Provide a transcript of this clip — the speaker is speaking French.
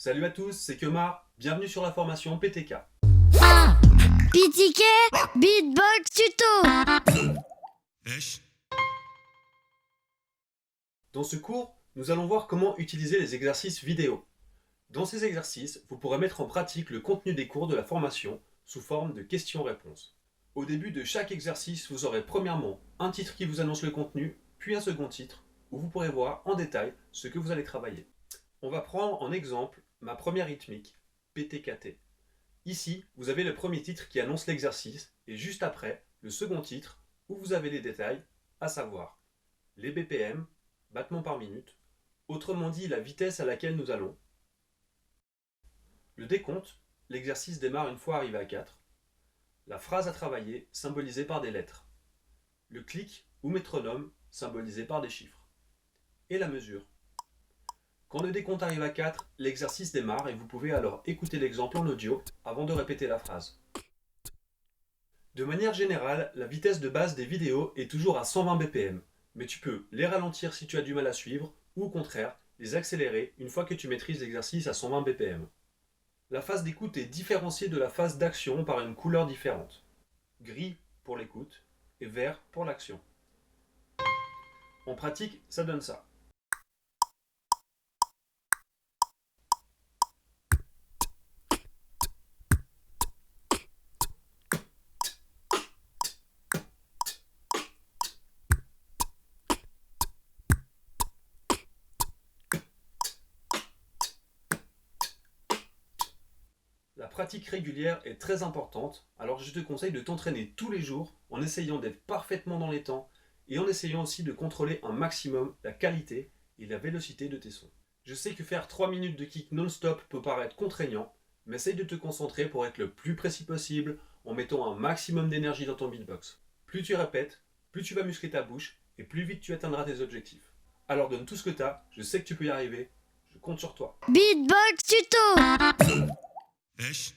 Salut à tous, c'est Kemar, bienvenue sur la formation PTK. Ah, PTK Beatbox Tuto. Dans ce cours, nous allons voir comment utiliser les exercices vidéo. Dans ces exercices, vous pourrez mettre en pratique le contenu des cours de la formation sous forme de questions-réponses. Au début de chaque exercice, vous aurez premièrement un titre qui vous annonce le contenu, puis un second titre où vous pourrez voir en détail ce que vous allez travailler. On va prendre en exemple ma première rythmique, PTKT. Ici, vous avez le premier titre qui annonce l'exercice et juste après, le second titre où vous avez les détails, à savoir les BPM, battements par minute, autrement dit la vitesse à laquelle nous allons. Le décompte, l'exercice démarre une fois arrivé à 4. La phrase à travailler, symbolisée par des lettres. Le clic ou métronome, symbolisé par des chiffres. Et la mesure. Quand le décompte arrive à 4, l'exercice démarre et vous pouvez alors écouter l'exemple en audio avant de répéter la phrase. De manière générale, la vitesse de base des vidéos est toujours à 120 bpm, mais tu peux les ralentir si tu as du mal à suivre ou au contraire, les accélérer une fois que tu maîtrises l'exercice à 120 bpm. La phase d'écoute est différenciée de la phase d'action par une couleur différente. Gris pour l'écoute et vert pour l'action. En pratique, ça donne ça. La pratique régulière est très importante, alors je te conseille de t'entraîner tous les jours en essayant d'être parfaitement dans les temps et en essayant aussi de contrôler un maximum la qualité et la vélocité de tes sons. Je sais que faire 3 minutes de kick non-stop peut paraître contraignant, mais essaye de te concentrer pour être le plus précis possible en mettant un maximum d'énergie dans ton beatbox. Plus tu répètes, plus tu vas muscler ta bouche et plus vite tu atteindras tes objectifs. Alors donne tout ce que tu as, je sais que tu peux y arriver, je compte sur toi. Beatbox Tuto. Eş